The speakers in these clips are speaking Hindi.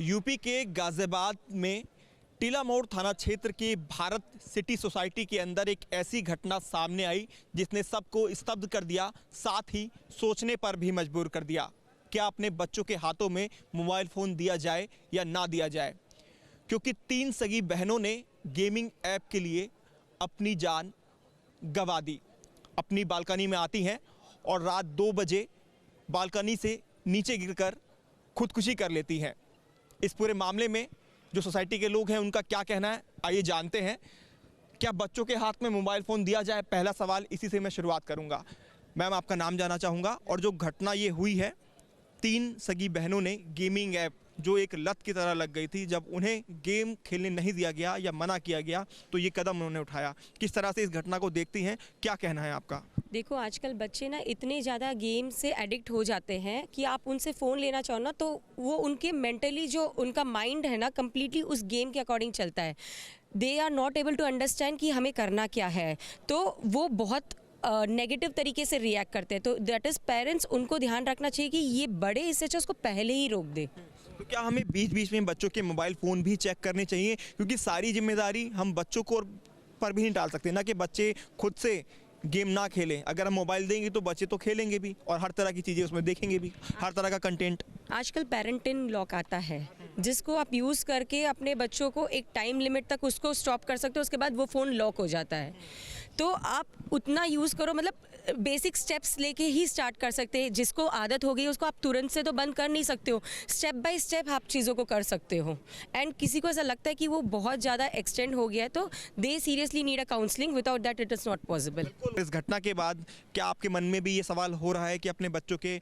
यूपी के गाज़ियाबाद में टीला मोड़ थाना क्षेत्र के भारत सिटी सोसाइटी के अंदर एक ऐसी घटना सामने आई जिसने सबको स्तब्ध कर दिया, साथ ही सोचने पर भी मजबूर कर दिया। क्या अपने बच्चों के हाथों में मोबाइल फ़ोन दिया जाए या ना दिया जाए, क्योंकि 3 सगी बहनों ने गेमिंग ऐप के लिए अपनी जान गंवा दी। अपनी बालकनी में आती हैं और रात 2 बजे बालकनी से नीचे गिरकर खुदकुशी कर लेती हैं। इस पूरे मामले में जो सोसाइटी के लोग हैं उनका क्या कहना है, आइए जानते हैं। क्या बच्चों के हाथ में मोबाइल फ़ोन दिया जाए, पहला सवाल इसी से मैं शुरुआत करूंगा। मैम, आपका नाम जानना चाहूँगा। और जो घटना ये हुई है, 3 सगी बहनों ने गेमिंग ऐप जो एक लत की तरह लग गई थी, जब उन्हें गेम खेलने नहीं दिया गया या मना किया गया तो ये कदम उन्होंने उठाया। किस तरह से इस घटना को देखती हैं, क्या कहना है आपका? देखो, आजकल बच्चे ना इतने ज़्यादा गेम से एडिक्ट हो जाते हैं कि आप उनसे फ़ोन लेना चाहो ना तो वो उनके मेंटली जो उनका माइंड है ना कम्प्लीटली उस गेम के अकॉर्डिंग चलता है। They are not able to understand कि हमें करना क्या है, तो वो बहुत नेगेटिव तरीके से रिएक्ट करते हैं। तो दैट इज़ पेरेंट्स, उनको ध्यान रखना चाहिए कि ये बड़े इससे अच्छा उसको पहले ही रोक दे। तो क्या हमें बीच बीच में बच्चों के मोबाइल फ़ोन भी चेक करने चाहिए, क्योंकि सारी जिम्मेदारी हम बच्चों को पर भी नहीं डाल सकते ना, कि बच्चे खुद से गेम ना खेलें। अगर हम मोबाइल देंगे तो बच्चे तो खेलेंगे भी और हर तरह की चीज़ें उसमें देखेंगे भी, हर तरह का कंटेंट। आजकल पेरेंटिंग लॉक आता है जिसको आप यूज़ करके अपने बच्चों को एक टाइम लिमिट तक उसको स्टॉप कर सकते हो, उसके बाद वो फ़ोन लॉक हो जाता है। तो आप उतना यूज़ करो, मतलब बेसिक स्टेप्स लेके ही स्टार्ट कर सकते हैं। जिसको आदत हो गई उसको आप तुरंत से तो बंद कर नहीं सकते हो, स्टेप बाय स्टेप आप चीज़ों को कर सकते हो। एंड किसी को ऐसा लगता है कि वो बहुत ज़्यादा एक्सटेंड हो गया है तो they seriously need a counselling, without that it is not possible. इस घटना के बाद क्या आपके मन में भी ये सवाल हो रहा है कि अपने बच्चों के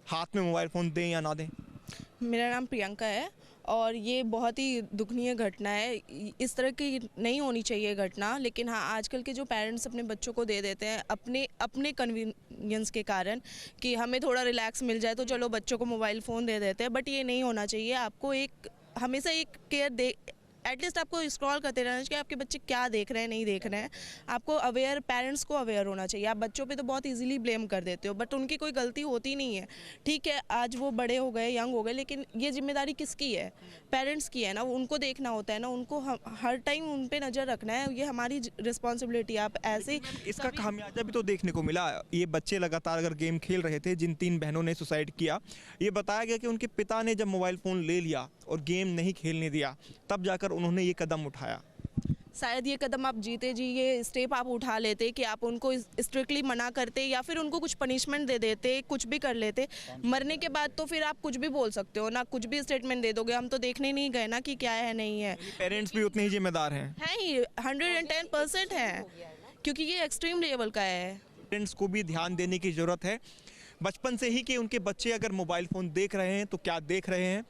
हाथ में मोबाइल फ़ोन दें या ना दें? मेरा नाम प्रियंका है और ये बहुत ही दुखनीय घटना है। इस तरह की नहीं होनी चाहिए घटना, लेकिन हाँ, आजकल के जो पेरेंट्स अपने बच्चों को दे देते हैं अपने कन्वीनियंस के कारण कि हमें थोड़ा रिलैक्स मिल जाए तो चलो बच्चों को मोबाइल फ़ोन दे देते हैं। बट ये नहीं होना चाहिए। आपको एक हमेशा एक केयर एटलीस्ट आपको स्क्रॉल करते रहना चाहिए कि आपके बच्चे क्या देख रहे हैं, नहीं देख रहे हैं। आपको अवेयर, पेरेंट्स को अवेयर होना चाहिए। आप बच्चों पे तो बहुत इजीली ब्लेम कर देते हो, बट उनकी कोई गलती होती नहीं है। ठीक है, आज वो बड़े हो गए, यंग हो गए, लेकिन ये जिम्मेदारी किसकी है? पेरेंट्स की है ना। उनको देखना होता है ना, उनको हर टाइम उन पे नज़र रखना है। ये हमारी रिस्पॉन्सिबिलिटी। आप ऐसे इसका खामियाजा भी तो देखने को मिला। ये बच्चे लगातार अगर गेम खेल रहे थे, जिन 3 बहनों ने सुसाइड किया, ये बताया गया कि उनके पिता ने जब मोबाइल फ़ोन ले लिया और गेम नहीं खेलने दिया, तब जाकर उन्होंने ये कदम उठाया। शायद ये कदम आप जीते जी ये स्टेप आप उठा लेते कि आप उनको स्ट्रिक्टली मना करते या फिर उनको कुछ पनिशमेंट दे देते, कुछ भी कर लेते। मरने के बाद तो फिर आप कुछ भी बोल सकते हो ना, कुछ भी स्टेटमेंट दे दोगे। हम तो देखने नहीं गए ना कि क्या है नहीं है। पेरेंट्स भी उतने ही जिम्मेदार हैं ही 110% है, क्योंकि ये एक्सट्रीम लेवल का है। पेरेंट्स को भी ध्यान देने की ज़रूरत है बचपन से ही, कि उनके बच्चे अगर मोबाइल फ़ोन देख रहे हैं तो क्या देख रहे हैं,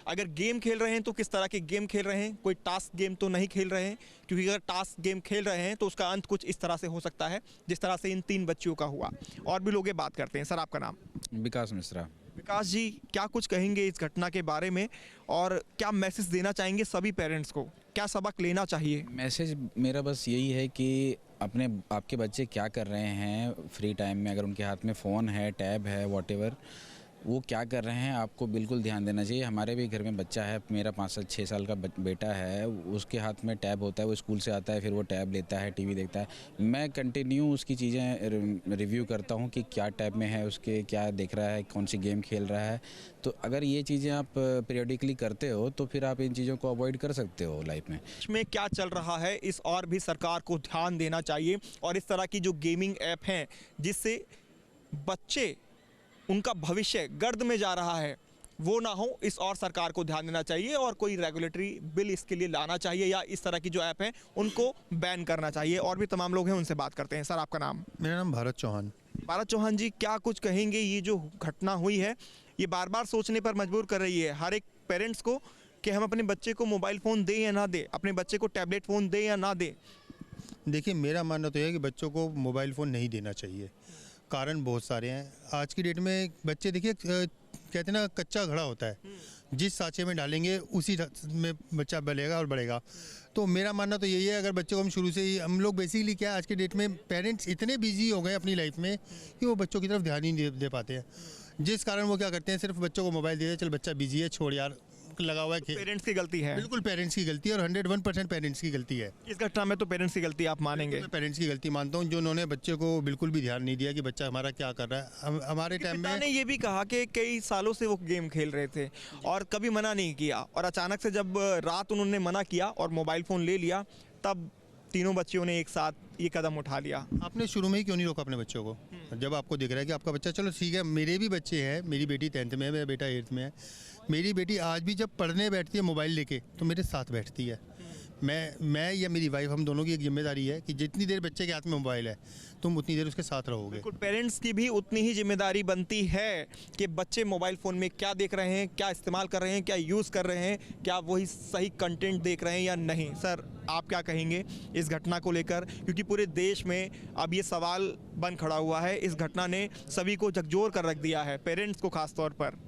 अगर गेम खेल रहे हैं तो किस तरह के गेम खेल रहे हैं। कोई टास्क गेम तो नहीं खेल रहे हैं, क्योंकि अगर टास्क गेम खेल रहे हैं तो उसका अंत कुछ इस तरह से हो सकता है जिस तरह से इन 3 बच्चियों का हुआ। और भी लोग ये बात करते हैं। सर, आपका नाम? विकास मिश्रा। विकास जी, क्या कुछ कहेंगे इस घटना के बारे में और क्या मैसेज देना चाहेंगे सभी पेरेंट्स को, क्या सबक लेना चाहिए? मैसेज मेरा बस यही है कि आपके बच्चे क्या कर रहे हैं फ्री टाइम में। अगर उनके हाथ में फ़ोन है, टैब है, वॉटेवर, वो क्या कर रहे हैं, आपको बिल्कुल ध्यान देना चाहिए। हमारे भी घर में बच्चा है, मेरा 5-6 साल का बेटा है, उसके हाथ में टैब होता है। वो स्कूल से आता है, फिर वो टैब लेता है, टीवी देखता है। मैं कंटिन्यू उसकी चीज़ें रिव्यू करता हूँ कि क्या टैब में है उसके, क्या देख रहा है, कौन सी गेम खेल रहा है। तो अगर ये चीज़ें आप पीरियडिकली करते हो तो फिर आप इन चीज़ों को अवॉइड कर सकते हो लाइफ में। इसमें क्या चल रहा है, इस और भी सरकार को ध्यान देना चाहिए। और इस तरह की जो गेमिंग ऐप हैं जिससे बच्चे, उनका भविष्य गर्द में जा रहा है, वो ना हो, इस और सरकार को ध्यान देना चाहिए और कोई रेगुलेटरी बिल इसके लिए लाना चाहिए या इस तरह की जो ऐप हैं उनको बैन करना चाहिए। और भी तमाम लोग हैं, उनसे बात करते हैं। सर, आपका नाम? मेरा नाम भारत चौहान। भारत चौहान जी, क्या कुछ कहेंगे? ये जो घटना हुई है ये बार बार सोचने पर मजबूर कर रही है हर एक पेरेंट्स को कि हम अपने बच्चे को मोबाइल फ़ोन दें या ना दें, अपने बच्चे को टैबलेट फ़ोन दें या ना दें। देखिए, मेरा मानना तो यह है कि बच्चों को मोबाइल फ़ोन नहीं देना चाहिए। कारण बहुत सारे हैं। आज की डेट में बच्चे, देखिए, कहते हैं ना, कच्चा घड़ा होता है, जिस सांचे में डालेंगे उसी में बच्चा बढ़ेगा और बढ़ेगा। तो मेरा मानना तो यही है, अगर बच्चों को हम शुरू से ही, हम लोग बेसिकली क्या है, आज के डेट में पेरेंट्स इतने बिजी हो गए अपनी लाइफ में कि वो बच्चों की तरफ ध्यान ही नहीं दे पाते हैं, जिस कारण वो क्या करते हैं, सिर्फ बच्चों को मोबाइल दे दे, चल बच्चा बिजी है, छोड़ यार, लगा हुआ है पेरेंट्स की गलती है। बिल्कुल पेरेंट्स की गलती है और 101% पेरेंट्स की गलती है। इस घटना में तो पेरेंट्स की गलती आप मानेंगे? मैं पेरेंट्स की गलती मानता हूँ, जो उन्होंने बच्चे को बिल्कुल भी ध्यान नहीं दिया कि बच्चा हमारा क्या कर रहा है। हमारे टाइम पिता में ने ये भी कहा कि कई सालों से वो गेम खेल रहे थे और कभी मना नहीं किया, और अचानक से जब रात उन्होंने मना किया और मोबाइल फ़ोन ले लिया, तब तीनों बच्चियों ने एक साथ ये कदम उठा लिया। आपने शुरू में ही क्यों नहीं रोका अपने बच्चों को? जब आपको दिख रहा है कि आपका बच्चा, चलो ठीक है, मेरे भी बच्चे हैं, मेरी बेटी 10th में है, मेरा बेटा 8th में है। मेरी बेटी आज भी जब पढ़ने बैठती है मोबाइल लेके तो मेरे साथ बैठती है। मैं या मेरी वाइफ, हम दोनों की एक जिम्मेदारी है कि जितनी देर बच्चे के हाथ में मोबाइल है तुम उतनी देर उसके साथ रहोगे। बिल्कुल, पेरेंट्स की भी उतनी ही जिम्मेदारी बनती है कि बच्चे मोबाइल फ़ोन में क्या देख रहे हैं, क्या इस्तेमाल कर रहे हैं, क्या यूज़ कर रहे हैं, क्या वही सही कंटेंट देख रहे हैं या नहीं। सर, आप क्या कहेंगे इस घटना को लेकर, क्योंकि पूरे देश में अब ये सवाल बन खड़ा हुआ है। इस घटना ने सभी को झकझोर कर रख दिया है, पेरेंट्स को खास तौर पर।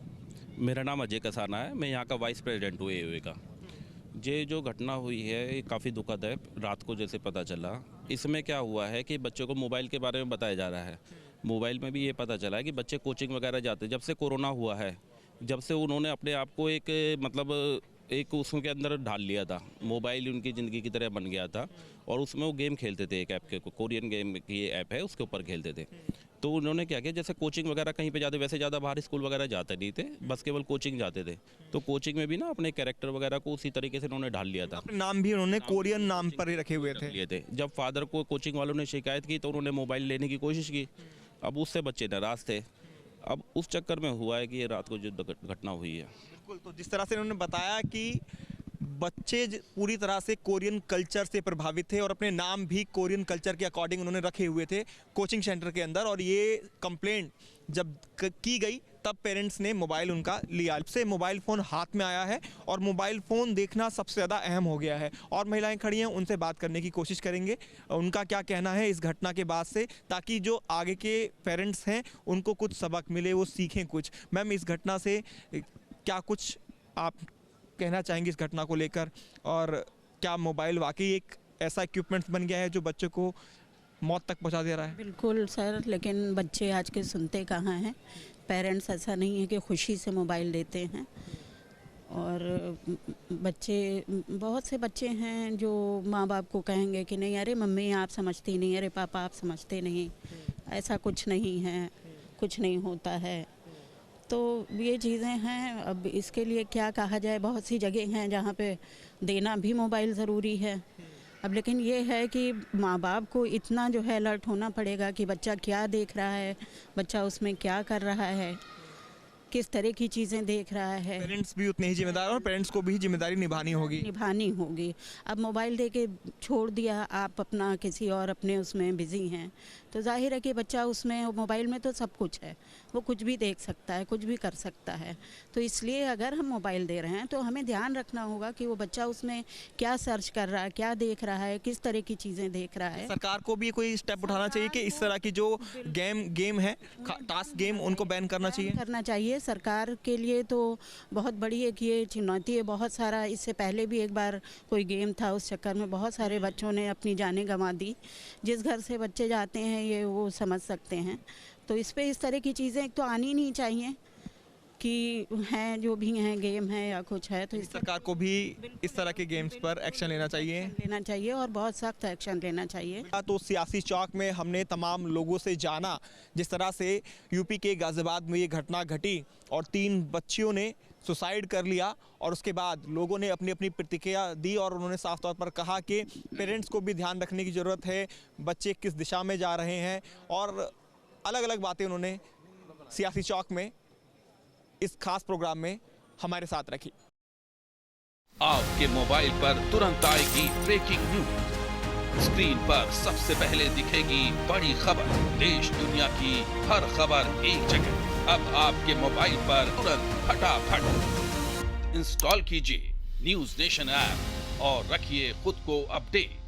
मेरा नाम अजय कसाना है, मैं यहाँ का वाइस प्रेसिडेंट हूँ AOA का। ये जो घटना हुई है ये काफ़ी दुखद है। रात को जैसे पता चला, इसमें क्या हुआ है कि बच्चों को मोबाइल के बारे में बताया जा रहा है। मोबाइल में भी ये पता चला है कि बच्चे कोचिंग वगैरह जाते, जब से कोरोना हुआ है, जब से उन्होंने अपने आप को एक उसके अंदर ढाल लिया था। मोबाइल उनकी ज़िंदगी की तरह बन गया था और उसमें वो गेम खेलते थे। एक ऐप के, कोरियन गेम की ये ऐप है, उसके ऊपर खेलते थे। तो उन्होंने क्या किया, जैसे कोचिंग वगैरह कहीं पे जाते, वैसे ज़्यादा बाहर स्कूल वगैरह जाते नहीं थे, बस केवल कोचिंग जाते थे। तो कोचिंग में भी ना अपने कैरेक्टर वगैरह को उसी तरीके से उन्होंने ढाल लिया था। नाम भी उन्होंने कोरियन नाम पर ही रखे हुए थे। जब फादर को कोचिंग वालों ने शिकायत की तो उन्होंने मोबाइल लेने की कोशिश की। अब उससे बच्चे नाराज़ थे। अब उस चक्कर में हुआ है कि ये रात को जो घटना हुई है। बिल्कुल, तो जिस तरह से उन्होंने बताया कि बच्चे पूरी तरह से कोरियन कल्चर से प्रभावित थे और अपने नाम भी कोरियन कल्चर के अकॉर्डिंग उन्होंने रखे हुए थे कोचिंग सेंटर के अंदर, और ये कंप्लेंट जब की गई तब पेरेंट्स ने मोबाइल उनका लिया। से मोबाइल फ़ोन हाथ में आया है और मोबाइल फ़ोन देखना सबसे ज़्यादा अहम हो गया है। और महिलाएं खड़ी हैं, उनसे बात करने की कोशिश करेंगे, उनका क्या कहना है इस घटना के बाद से, ताकि जो आगे के पेरेंट्स हैं उनको कुछ सबक मिले, वो सीखें कुछ। मैम, इस घटना से क्या कुछ आप कहना चाहेंगे इस घटना को लेकर, और क्या मोबाइल वाकई एक ऐसा इक्विपमेंट बन गया है जो बच्चों को मौत तक पहुंचा दे रहा है? बिल्कुल सर, लेकिन बच्चे आज के सुनते कहाँ हैं। पेरेंट्स ऐसा नहीं है कि खुशी से मोबाइल देते हैं, और बच्चे, बहुत से बच्चे हैं जो माँ बाप को कहेंगे कि नहीं, अरे मम्मी आप समझती नहीं, अरे पापा आप समझते नहीं, ऐसा कुछ नहीं है, कुछ नहीं होता है। तो ये चीज़ें हैं। अब इसके लिए क्या कहा जाए, बहुत सी जगह हैं जहाँ पे देना भी मोबाइल ज़रूरी है। अब लेकिन ये है कि माँ बाप को इतना जो है अलर्ट होना पड़ेगा कि बच्चा क्या देख रहा है, बच्चा उसमें क्या कर रहा है, किस तरह की चीज़ें देख रहा है। पेरेंट्स भी उतने ही जिम्मेदार, और पेरेंट्स को भी जिम्मेदारी निभानी होगी। अब मोबाइल दे के छोड़ दिया, आप अपना किसी और अपने उसमें बिज़ी हैं, तो जाहिर है कि बच्चा उसमें, मोबाइल में तो सब कुछ है, वो कुछ भी देख सकता है, कुछ भी कर सकता है। तो इसलिए अगर हम मोबाइल दे रहे हैं तो हमें ध्यान रखना होगा कि वो बच्चा उसमें क्या सर्च कर रहा है, क्या देख रहा है, किस तरह की चीज़ें देख रहा है। सरकार को भी कोई स्टेप उठाना चाहिए कि इस तरह की जो गेम है, टास्क गेम, उनको बैन करना चाहिए। सरकार के लिए तो बहुत बड़ी एक ये चुनौती है। बहुत सारा, इससे पहले भी एक बार कोई गेम था, उस चक्कर में बहुत सारे बच्चों ने अपनी जानें गंवा दी। जिस घर से बच्चे जाते हैं ये वो समझ सकते हैं। तो इस पे इस तरह की चीज़ें एक तो आनी नहीं चाहिए कि हैं जो भी हैं गेम है या कुछ है। तो सरकार को भी इस तरह के गेम्स पर एक्शन लेना चाहिए और बहुत सख्त एक्शन लेना चाहिए। तो सियासी चौक में हमने तमाम लोगों से जाना जिस तरह से यूपी के गाजियाबाद में ये घटना घटी और 3 बच्चियों ने सुसाइड कर लिया, और उसके बाद लोगों ने अपनी अपनी प्रतिक्रिया दी और उन्होंने साफ तौर पर कहा कि पेरेंट्स को भी ध्यान रखने की ज़रूरत है, बच्चे किस दिशा में जा रहे हैं, और अलग अलग बातें उन्होंने सियासी चौक में इस खास प्रोग्राम में हमारे साथ रखी। आपके मोबाइल पर तुरंत आएगी ब्रेकिंग न्यूज। स्क्रीन पर सबसे पहले दिखेगी बड़ी खबर, देश दुनिया की हर खबर एक जगह। अब आपके मोबाइल पर तुरंत फटाफट इंस्टॉल कीजिए न्यूज़ नेशन ऐप और रखिए खुद को अपडेट।